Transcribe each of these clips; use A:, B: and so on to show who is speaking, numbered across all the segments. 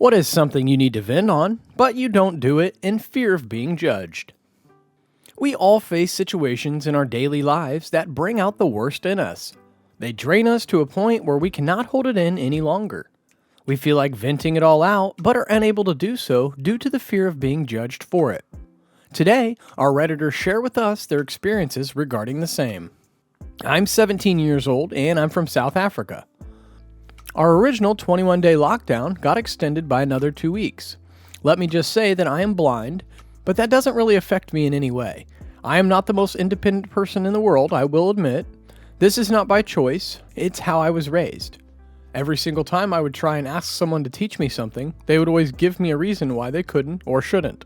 A: What is something you need to vent on, but you don't do it in fear of being judged? We all face situations in our daily lives that bring out the worst in us. They drain us to a point where we cannot hold it in any longer. We feel like venting it all out, but are unable to do so due to the fear of being judged for it. Today, our Redditors share with us their experiences regarding the same. I'm 17 years old and I'm from South Africa. Our original 21-day lockdown got extended by another 2 weeks. Let me just say that I am blind, but that doesn't really affect me in any way. I am not the most independent person in the world, I will admit. This is not by choice, it's how I was raised. Every single time I would try and ask someone to teach me something, they would always give me a reason why they couldn't or shouldn't.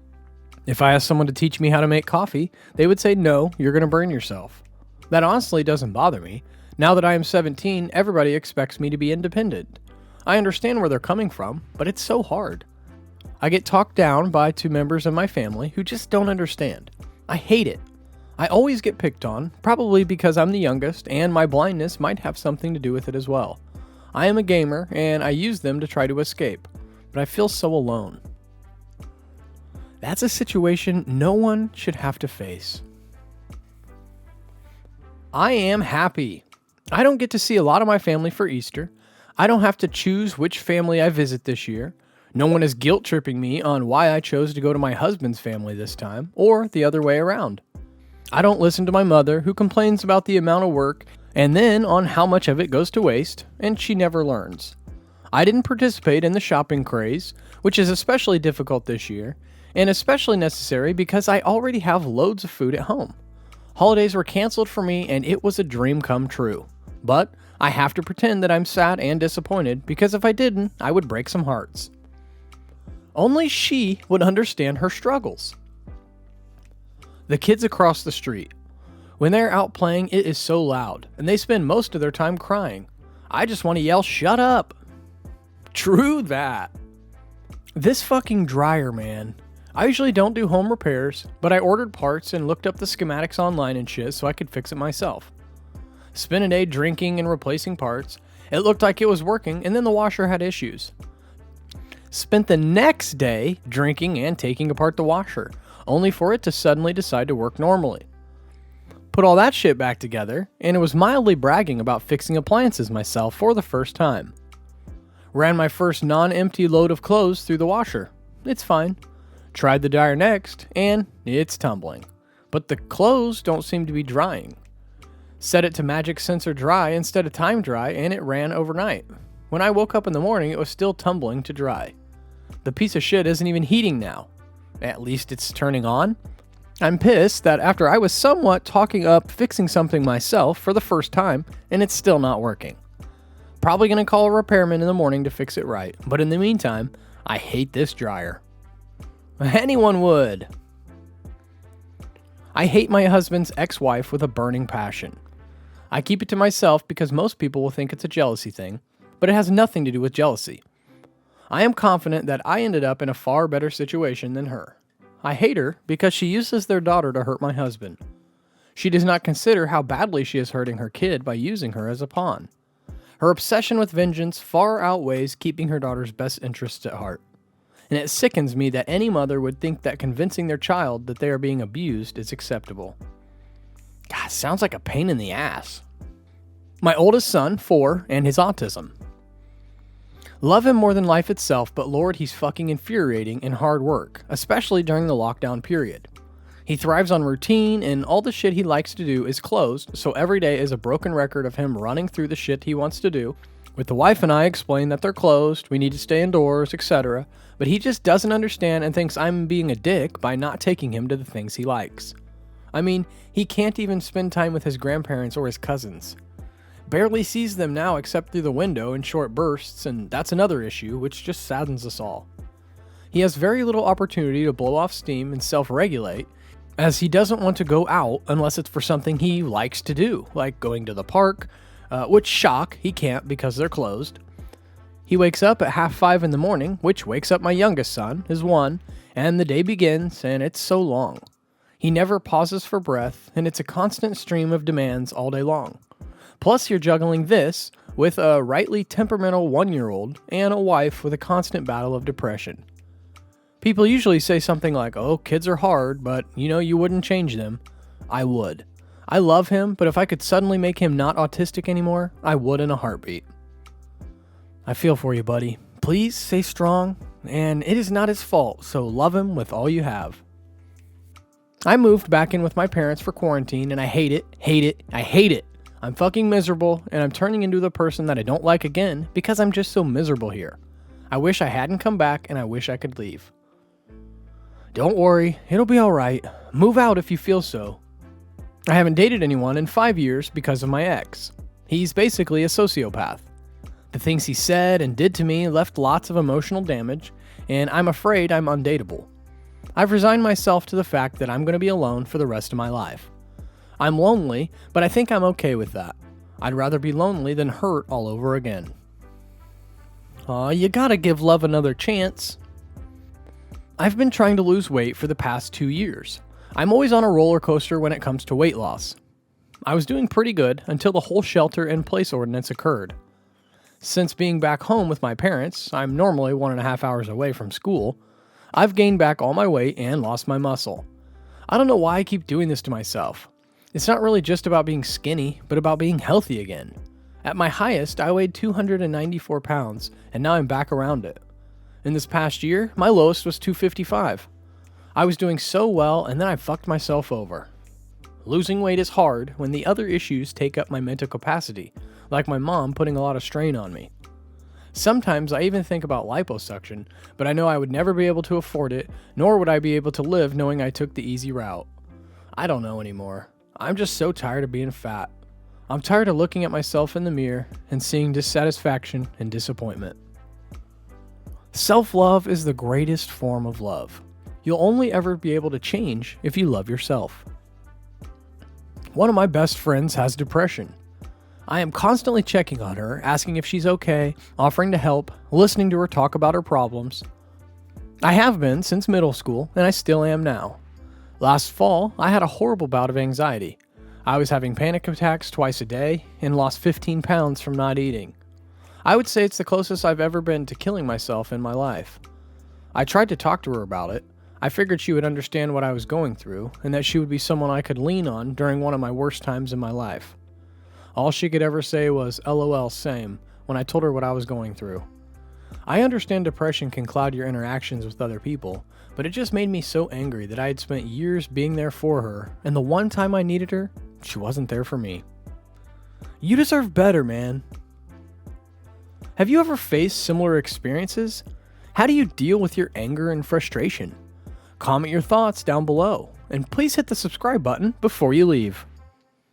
A: If I asked someone to teach me how to make coffee, they would say, "No, you're going to burn yourself." That honestly doesn't bother me. Now that I am 17, everybody expects me to be independent. I understand where they're coming from, but it's so hard. I get talked down by 2 members of my family who just don't understand. I hate it. I always get picked on, probably because I'm the youngest and my blindness might have something to do with it as well. I am a gamer and I use them to try to escape, but I feel so alone. That's a situation no one should have to face. I am happy. I don't get to see a lot of my family for Easter. I don't have to choose which family I visit this year. No one is guilt-tripping me on why I chose to go to my husband's family this time, or the other way around. I don't listen to my mother, who complains about the amount of work and then on how much of it goes to waste, and she never learns. I didn't participate in the shopping craze, which is especially difficult this year, and especially necessary because I already have loads of food at home. Holidays were canceled for me and it was a dream come true. But I have to pretend that I'm sad and disappointed because if I didn't, I would break some hearts. Only she would understand her struggles. The kids across the street. When they're out playing, it is so loud, and they spend most of their time crying. I just want to yell, "Shut up!" True that. This fucking dryer, man. I usually don't do home repairs, but I ordered parts and looked up the schematics online and shit so I could fix it myself. Spent a day drinking and replacing parts. It looked like it was working, and then the washer had issues. Spent the next day drinking and taking apart the washer, only for it to suddenly decide to work normally. Put all that shit back together, and it was mildly bragging about fixing appliances myself for the first time. Ran my first non-empty load of clothes through the washer. It's fine. Tried the dryer next, and it's tumbling. But the clothes don't seem to be drying. Set it to magic sensor dry instead of time dry, and it ran overnight. When I woke up in the morning, it was still tumbling to dry. The piece of shit isn't even heating now. At least it's turning on. I'm pissed that after I was somewhat talking up fixing something myself for the first time, and it's still not working. Probably gonna call a repairman in the morning to fix it right, but in the meantime, I hate this dryer. Anyone would. I hate my husband's ex-wife with a burning passion. I keep it to myself because most people will think it's a jealousy thing, but it has nothing to do with jealousy. I am confident that I ended up in a far better situation than her. I hate her because she uses their daughter to hurt my husband. She does not consider how badly she is hurting her kid by using her as a pawn. Her obsession with vengeance far outweighs keeping her daughter's best interests at heart. And it sickens me that any mother would think that convincing their child that they are being abused is acceptable. God, sounds like a pain in the ass. My oldest son, 4, and his autism. Love him more than life itself, but Lord, he's fucking infuriating and hard work, especially during the lockdown period. He thrives on routine, and all the shit he likes to do is closed, so every day is a broken record of him running through the shit he wants to do, with the wife and I explain that they're closed, we need to stay indoors, etc., but he just doesn't understand and thinks I'm being a dick by not taking him to the things he likes. I mean, he can't even spend time with his grandparents or his cousins. Barely sees them now except through the window in short bursts, and that's another issue, which just saddens us all. He has very little opportunity to blow off steam and self-regulate, as he doesn't want to go out unless it's for something he likes to do, like going to the park, which shock, he can't because they're closed. He wakes up at 4:30 in the morning, which wakes up my youngest son, his 1, and the day begins, and it's so long. He never pauses for breath, and it's a constant stream of demands all day long. Plus you're juggling this with a rightly temperamental 1-year-old and a wife with a constant battle of depression. People usually say something like, oh, kids are hard, but you wouldn't change them. I would. I love him, but if I could suddenly make him not autistic anymore, I would in a heartbeat. I feel for you, buddy. Please stay strong, and it is not his fault, so love him with all you have. I moved back in with my parents for quarantine, and I hate it, I hate it. I'm fucking miserable, and I'm turning into the person that I don't like again because I'm just so miserable here. I wish I hadn't come back, and I wish I could leave. Don't worry, it'll be alright. Move out if you feel so. I haven't dated anyone in 5 years because of my ex. He's basically a sociopath. The things he said and did to me left lots of emotional damage, and I'm afraid I'm undateable. I've resigned myself to the fact that I'm going to be alone for the rest of my life. I'm lonely, but I think I'm okay with that. I'd rather be lonely than hurt all over again. Aw, you gotta give love another chance. I've been trying to lose weight for the past 2 years. I'm always on a roller coaster when it comes to weight loss. I was doing pretty good until the whole shelter-in-place ordinance occurred. Since being back home with my parents, I'm normally 1.5 hours away from school, I've gained back all my weight and lost my muscle. I don't know why I keep doing this to myself. It's not really just about being skinny, but about being healthy again. At my highest, I weighed 294 pounds, and now I'm back around it. In this past year, my lowest was 255. I was doing so well, and then I fucked myself over. Losing weight is hard when the other issues take up my mental capacity, like my mom putting a lot of strain on me. Sometimes I even think about liposuction, but I know I would never be able to afford it, nor would I be able to live knowing I took the easy route. I don't know anymore. I'm just so tired of being fat. I'm tired of looking at myself in the mirror and seeing dissatisfaction and disappointment. Self-love is the greatest form of love. You'll only ever be able to change if you love yourself. One of my best friends has depression. I am constantly checking on her, asking if she's okay, offering to help, listening to her talk about her problems. I have been since middle school, and I still am now. Last fall, I had a horrible bout of anxiety. I was having panic attacks twice a day and lost 15 pounds from not eating. I would say it's the closest I've ever been to killing myself in my life. I tried to talk to her about it. I figured she would understand what I was going through, and that she would be someone I could lean on during one of my worst times in my life. All she could ever say was, LOL, same, when I told her what I was going through. I understand depression can cloud your interactions with other people, but it just made me so angry that I had spent years being there for her, and the one time I needed her, she wasn't there for me. You deserve better, man. Have you ever faced similar experiences? How do you deal with your anger and frustration? Comment your thoughts down below, and please hit the subscribe button before you leave.